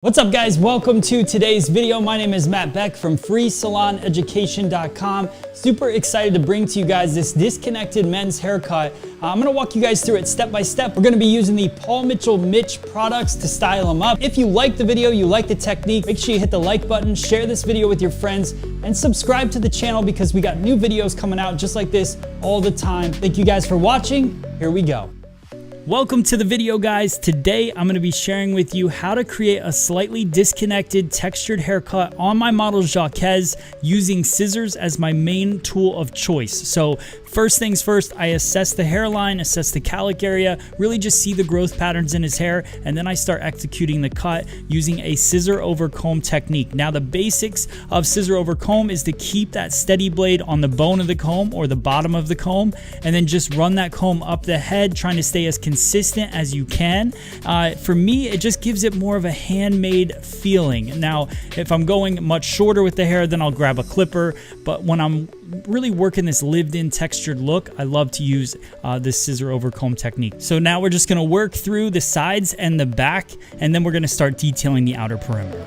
What's up guys, welcome to today's video. My name is Matt Beck from freesaloneducation.com. Super excited to bring to you guys this disconnected men's haircut. I'm gonna walk you guys through it step by step. We're gonna be using the Paul Mitchell Mitch products to style them up. If you like the video, you like the technique, make sure you hit the like button, share this video with your friends, and subscribe to the channel because we got new videos coming out just like this all the time. Thank you guys for watching. Here we go. Welcome to the video guys. Today I'm going to be sharing with you how to create a slightly disconnected textured haircut on my model Jacques using scissors as my main tool of choice. So first things first, I assess the hairline, assess the cowlick area, really just see the growth patterns in his hair, and then I start executing the cut using a scissor over comb technique. Now the basics of scissor over comb is to keep that steady blade on the bone of the comb or the bottom of the comb, and then just run that comb up the head, trying to stay as consistent as you can. For me, it just gives it more of a handmade feeling. Now, if I'm going much shorter with the hair, then I'll grab a clipper, but when I'm really working this lived-in textured look, I love to use this scissor over comb technique. So now we're just gonna work through the sides and the back, and then we're gonna start detailing the outer perimeter.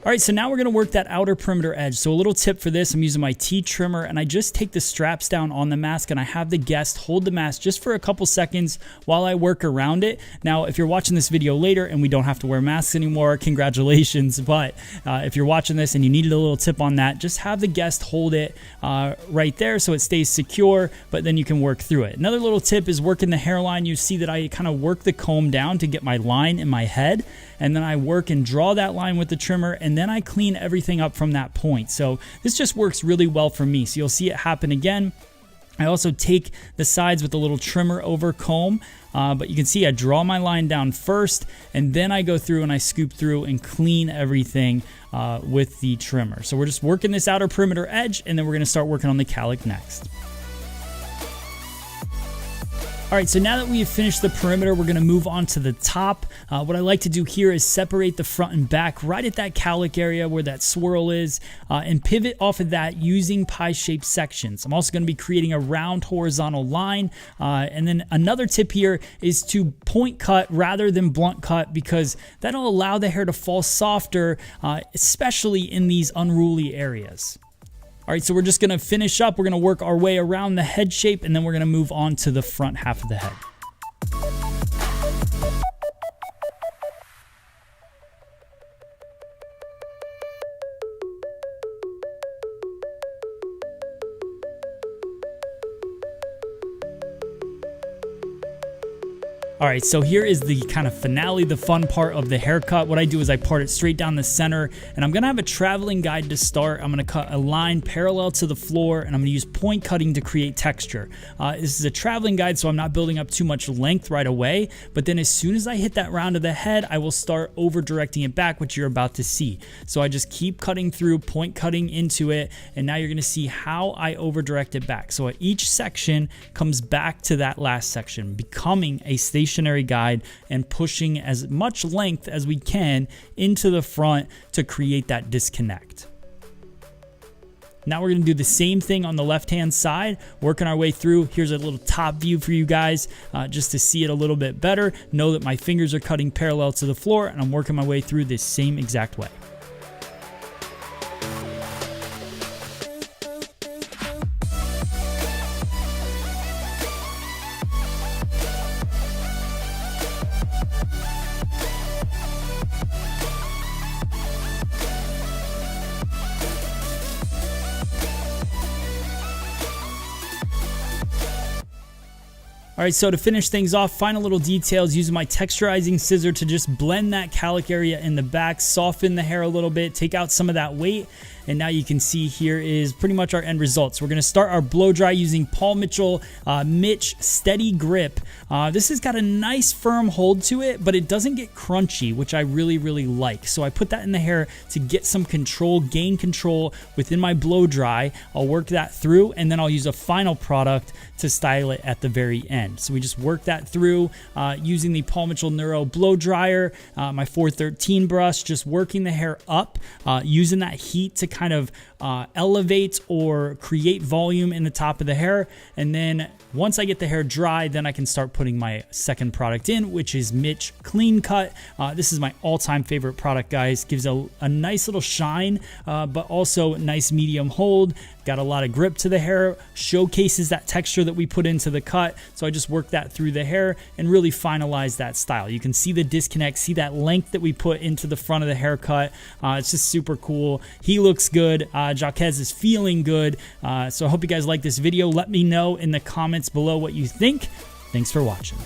All right, so now we're gonna work that outer perimeter edge. So a little tip for this, I'm using my T-trimmer, and I just take the straps down on the mask, and I have the guest hold the mask just for a couple seconds while I work around it. Now, if you're watching this video later and we don't have to wear masks anymore, congratulations. But if you're watching this and you needed a little tip on that, just have the guest hold it right there so it stays secure, but then you can work through it. Another little tip is working the hairline. You see that I kind of work the comb down to get my line in my head, and then I work and draw that line with the trimmer, and then I clean everything up from that point. So this just works really well for me. So you'll see it happen again. I also take the sides with a little trimmer over comb, but you can see I draw my line down first, and then I go through and I scoop through and clean everything with the trimmer. So we're just working this outer perimeter edge, and then we're gonna start working on the cowlick next. All right, so now that we have finished the perimeter, we're gonna move on to the top. What I like to do here is separate the front and back right at that cowlick area where that swirl is, and pivot off of that using pie-shaped sections. I'm also gonna be creating a round horizontal line. And then another tip here is to point cut rather than blunt cut, because that'll allow the hair to fall softer, especially in these unruly areas. All right, so we're just gonna finish up. We're gonna work our way around the head shape, and then we're gonna move on to the front half of the head. All right, so here is the kind of finale, the fun part of the haircut. What I do is I part it straight down the center, and I'm gonna have a traveling guide to start. I'm gonna cut a line parallel to the floor, and I'm gonna use point cutting to create texture. This is a traveling guide, so I'm not building up too much length right away, but then as soon as I hit that round of the head, I will start over directing it back, which you're about to see. So I just keep cutting through, point cutting into it, and now you're gonna see how I over direct it back. So each section comes back to that last section, becoming a stationary guide and pushing as much length as we can into the front to create that disconnect. Now we're going to do the same thing on the left-hand side, working our way through. Here's a little top view for you guys, just to see it a little bit better. Know that my fingers are cutting parallel to the floor, and I'm working my way through this same exact way. All right, so to finish things off, final little details, using my texturizing scissor to just blend that cowlick area in the back, soften the hair a little bit, take out some of that weight, and now you can see here is pretty much our end results. We're gonna start our blow dry using Paul Mitchell Mitch Steady Grip. This has got a nice firm hold to it, but it doesn't get crunchy, which I really, really like. So I put that in the hair to get some control, gain control within my blow dry. I'll work that through, and then I'll use a final product to style it at the very end. So we just work that through using the Paul Mitchell Neuro blow dryer, my 413 brush, just working the hair up, using that heat to kind of elevate or create volume in the top of the hair, and then Once I get the hair dry, then I can start putting my second product in, which is Mitch Clean Cut. This is my all-time favorite product, guys. Gives a nice little shine, but also nice medium hold. Got a lot of grip to the hair, showcases that texture that we put into the cut. So I just work that through the hair and really finalize that style. You can see the disconnect, see that length that we put into the front of the haircut. It's just super cool. He looks good. Jaquez is feeling good. So I hope you guys like this video. Let me know in the comments below what you think. Thanks for watching.